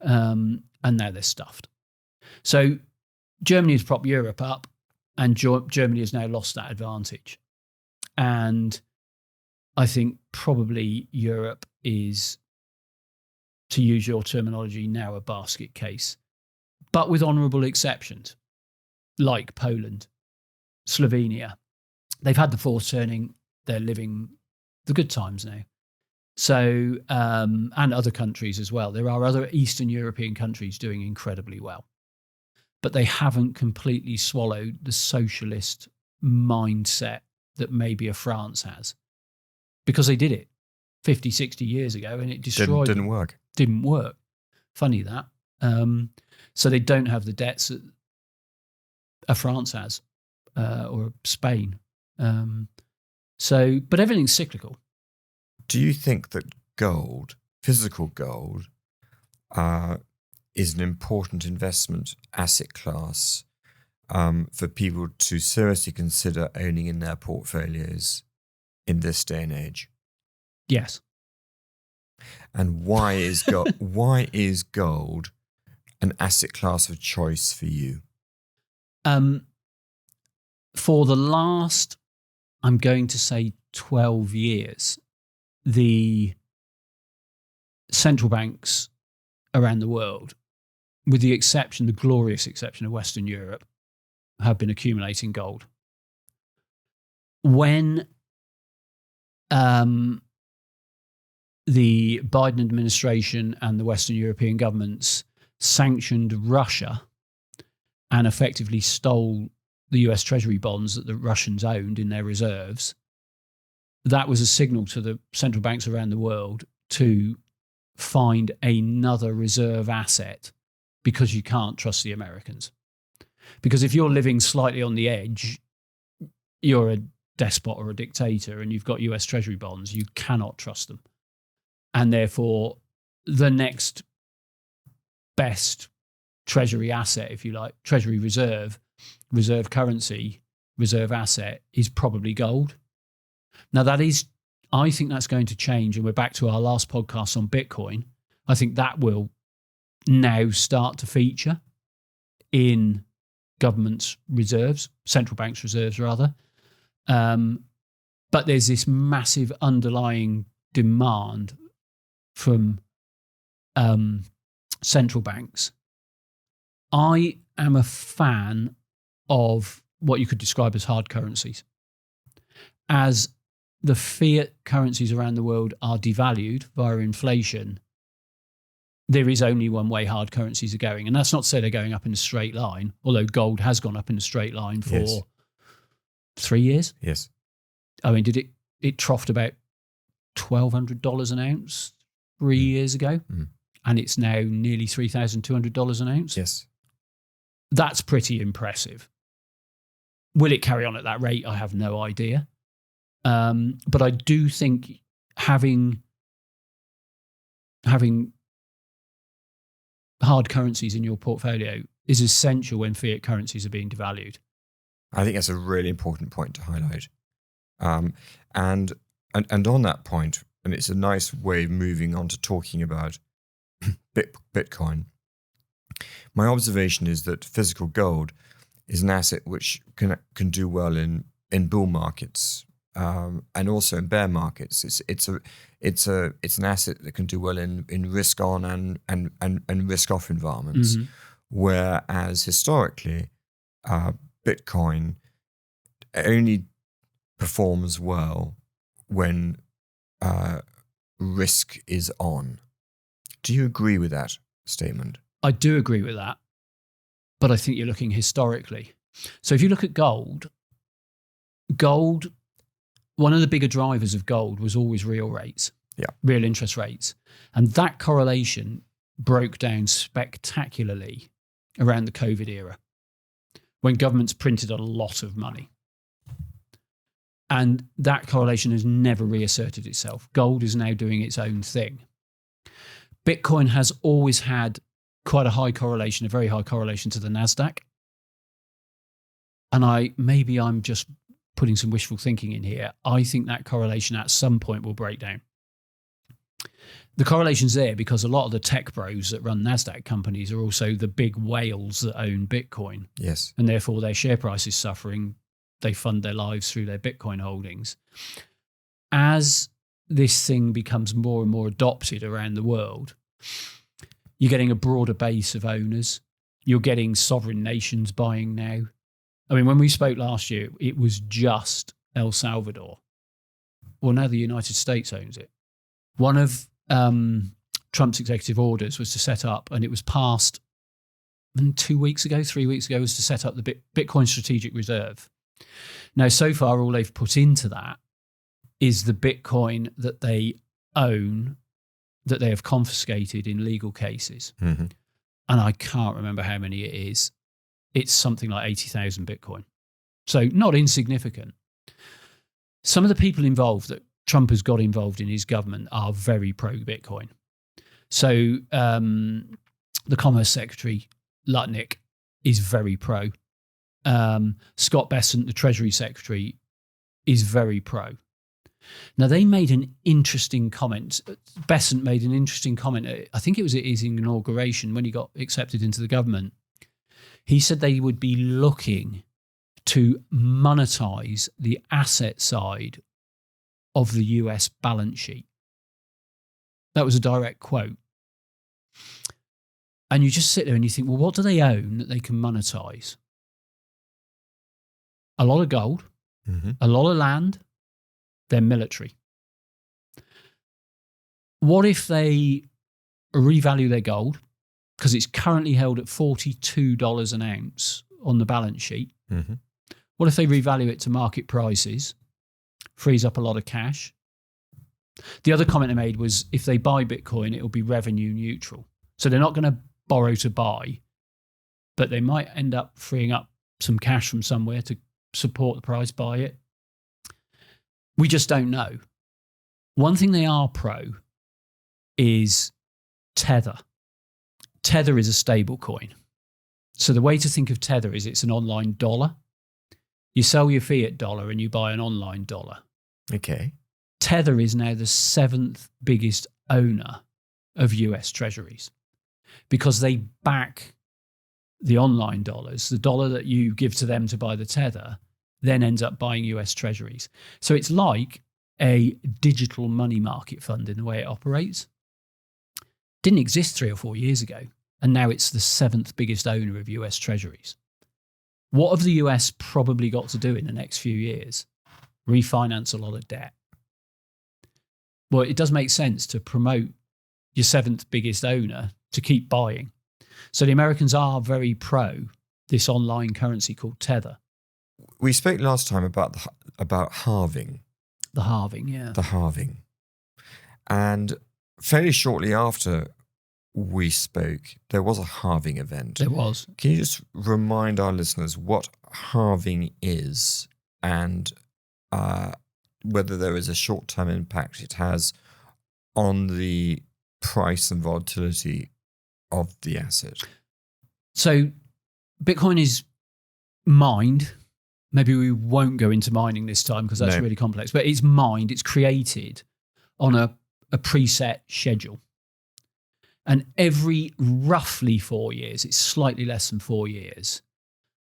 and now they're stuffed. So Germany has propped Europe up, and Germany has now lost that advantage. And I think probably Europe is, to use your terminology, now a basket case, but with honourable exceptions, like Poland, Slovenia. They've had the fourth turning. They're living the good times now. So, and other countries as well. There are other Eastern European countries doing incredibly well. but they haven't completely swallowed the socialist mindset that maybe a France has, because they did it 50, 60 years ago and it destroyed Didn't work. Didn't work. Funny that. So they don't have the debts that a France has or Spain. But everything's cyclical. Do you think that gold, physical gold, is an important investment asset class for people to seriously consider owning in their portfolios in this day and age? Yes. And why is gold an asset class of choice for you? For the last, I'm going to say 12 years, the central banks around the world, with the glorious exception of Western Europe, have been accumulating gold. When the Biden administration and the Western European governments sanctioned Russia and effectively stole the US Treasury bonds that the Russians owned in their reserves, that was a signal to the central banks around the world to find another reserve asset, because you can't trust the Americans. Because if you're living slightly on the edge, you're a despot or a dictator and you've got US Treasury bonds, you cannot trust them. And therefore, the next best treasury asset, if you like, treasury reserve currency, reserve asset, is probably gold. Now, I think that's going to change, and we're back to our last podcast on Bitcoin. I think that will now start to feature in government's reserves, central banks' reserves rather. But there's this massive underlying demand from central banks. I am a fan of what you could describe as hard currencies. As the fiat currencies around the world are devalued via inflation, there is only one way hard currencies are going. And that's not to say they're going up in a straight line, although gold has gone up in a straight line for 3 years. Yes. I mean, it troughed about $1,200 an ounce 3 years ago, and it's now nearly $3,200 an ounce. Yes. That's pretty impressive. Will it carry on at that rate? I have no idea. But I do think having hard currencies in your portfolio is essential when fiat currencies are being devalued. I think that's a really important point to highlight. And on that point, and it's a nice way of moving on to talking about Bitcoin, my observation is that physical gold is an asset which can do well in bull markets and also in bear markets. It's an asset that can do well in risk on and risk off environments, whereas historically Bitcoin only performs well when risk is on. Do you agree with that statement? I do agree with that, but I think you're looking historically. So if you look at gold, one of the bigger drivers of gold was always real rates, real interest rates. And that correlation broke down spectacularly around the COVID era, when governments printed a lot of money. And that correlation has never reasserted itself. Gold is now doing its own thing. Bitcoin has always had quite a very high correlation to the NASDAQ. And I'm just putting some wishful thinking in here. I think that correlation at some point will break down. The correlation's there because a lot of the tech bros that run NASDAQ companies are also the big whales that own Bitcoin. Yes. And therefore their share price is suffering. They fund their lives through their Bitcoin holdings. As this thing becomes more and more adopted around the world, you're getting a broader base of owners. You're getting sovereign nations buying now. I mean, when we spoke last year, it was just El Salvador. Well, now the United States owns it. One of Trump's executive orders was to set up, and it was passed 3 weeks ago, was to set up the Bitcoin Strategic Reserve. Now, so far, all they've put into that is the Bitcoin that they own, that they have confiscated in legal cases. Mm-hmm. And I can't remember how many it is. It's something like 80,000 Bitcoin. So not insignificant. Some of the people involved that Trump has got involved in his government are very pro-Bitcoin. So the Commerce Secretary, Lutnick, is very pro. Scott Bessent, the Treasury Secretary, is very pro. Now, they made an interesting comment. Bessent made an interesting comment. I think it was at his inauguration when he got accepted into the government. He said they would be looking to monetize the asset side of the US balance sheet. That was a direct quote. And you just sit there and you think, well, what do they own that they can monetize? A lot of gold, a lot of land, their military. What if they revalue their gold? Because it's currently held at $42 an ounce on the balance sheet. Mm-hmm. What if they revalue it to market prices? Frees up a lot of cash. The other comment I made was if they buy Bitcoin, it'll be revenue neutral. So they're not going to borrow to buy, but they might end up freeing up some cash from somewhere to support the price, buy it. We just don't know. One thing they are pro is Tether. Tether is a stable coin. So the way to think of Tether is it's an online dollar. You sell your fiat dollar and you buy an online dollar. Okay. Tether is now the 7th biggest owner of US treasuries because they back the online dollars. The dollar that you give to them to buy the Tether then ends up buying US treasuries. So it's like a digital money market fund in the way it operates. Didn't exist 3 or 4 years ago, and now it's the 7th biggest owner of US treasuries. What have the US probably got to do in the next few years? Refinance a lot of debt. Well, it does make sense to promote your 7th biggest owner to keep buying. So the Americans are very pro this online currency called Tether. We spoke last time about halving. The halving, yeah. The halving. And fairly shortly after we spoke, there was a halving event. There was. Can you just remind our listeners what halving is and whether there is a short-term impact it has on the price and volatility of the asset? So Bitcoin is mined. Maybe we won't go into mining this time because that's really complex, but it's mined, it's created on a preset schedule. And every roughly 4 years, it's slightly less than 4 years,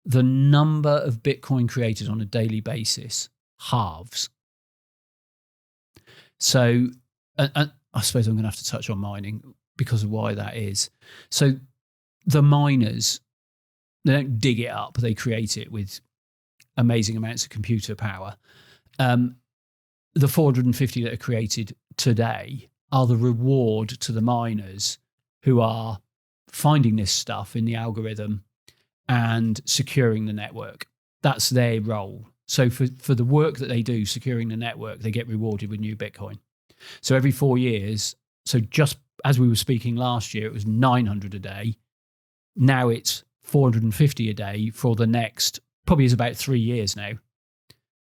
the number of Bitcoin created on a daily basis halves. So and I suppose I'm going to have to touch on mining because of why that is. So the miners, they don't dig it up, they create it with amazing amounts of computer power. The 450 that are created today are the reward to the miners who are finding this stuff in the algorithm and securing the network. That's their role. So for the work that they do, securing the network, they get rewarded with new Bitcoin. So every 4 years, so just as we were speaking last year, it was 900 a day. Now it's 450 a day for the next, probably is about 3 years now.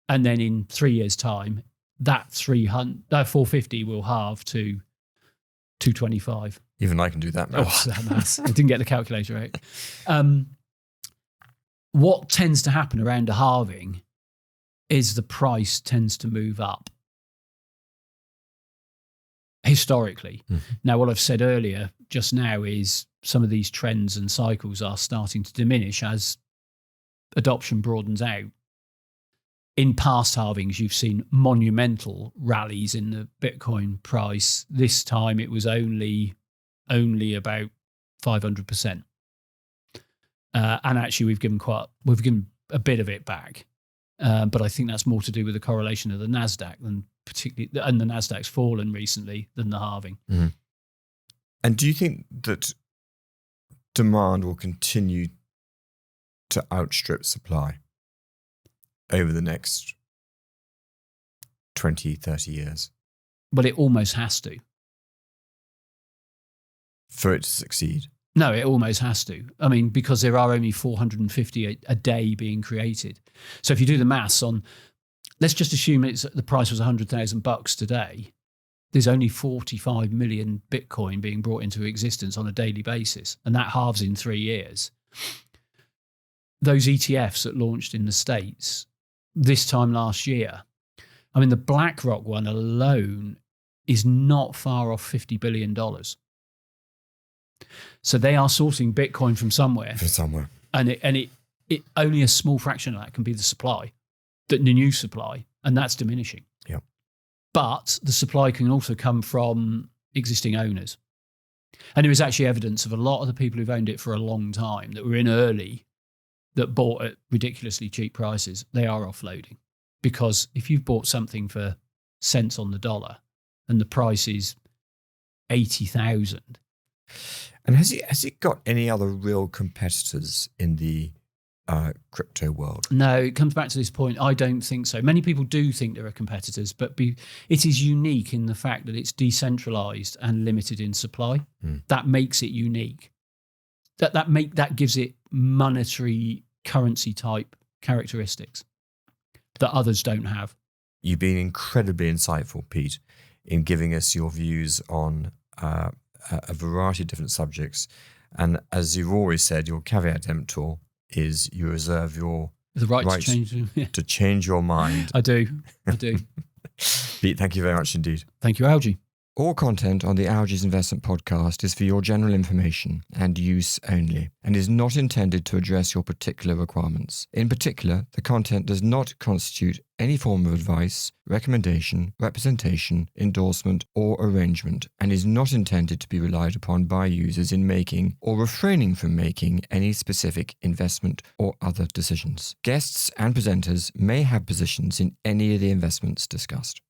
And then in 3 years' time, that 450 will halve to 225. Even I can do that math. Oh, that math. I didn't get the calculator right. What tends to happen around a halving is the price tends to move up. Historically. Mm-hmm. Now, what I've said earlier just now is some of these trends and cycles are starting to diminish as adoption broadens out. In past halvings, you've seen monumental rallies in the Bitcoin price. This time it was only about 500%. And actually we've given a bit of it back. But I think that's more to do with the correlation of the NASDAQ and the NASDAQ's fallen recently than the halving. Mm. And do you think that demand will continue to outstrip supply over the next 20, 30 years. But it almost has to. For it to succeed. No, it almost has to. I mean, because there are only 450 a day being created. So if you do the maths on, let's just assume the price was $100,000 today. There's only 45 million Bitcoin being brought into existence on a daily basis, and that halves in 3 years. Those ETFs that launched in the States this time last year, I mean, the BlackRock one alone is not far off $50 billion. So they are sourcing Bitcoin from somewhere. And it only a small fraction of that can be the supply, the new supply, and that's diminishing. Yeah. But the supply can also come from existing owners. And there is actually evidence of a lot of the people who've owned it for a long time that were in early, that bought at ridiculously cheap prices, they are offloading. Because if you've bought something for cents on the dollar and the price is 80,000. And has it got any other real competitors in the crypto world? No, it comes back to this point. I don't think so. Many people do think there are competitors, but it is unique in the fact that it's decentralized and limited in supply. That makes it unique. That gives it monetary currency type characteristics that others don't have. You've been incredibly insightful, Pete, in giving us your views on a variety of different subjects. And as you've always said, your caveat emptor is you reserve the right to change. Yeah. To change your mind. I do. Pete, thank you very much indeed. Thank you, Algy. All content on the Algy's Investment Podcast is for your general information and use only, and is not intended to address your particular requirements. In particular, the content does not constitute any form of advice, recommendation, representation, endorsement, or arrangement, and is not intended to be relied upon by users in making or refraining from making any specific investment or other decisions. Guests and presenters may have positions in any of the investments discussed.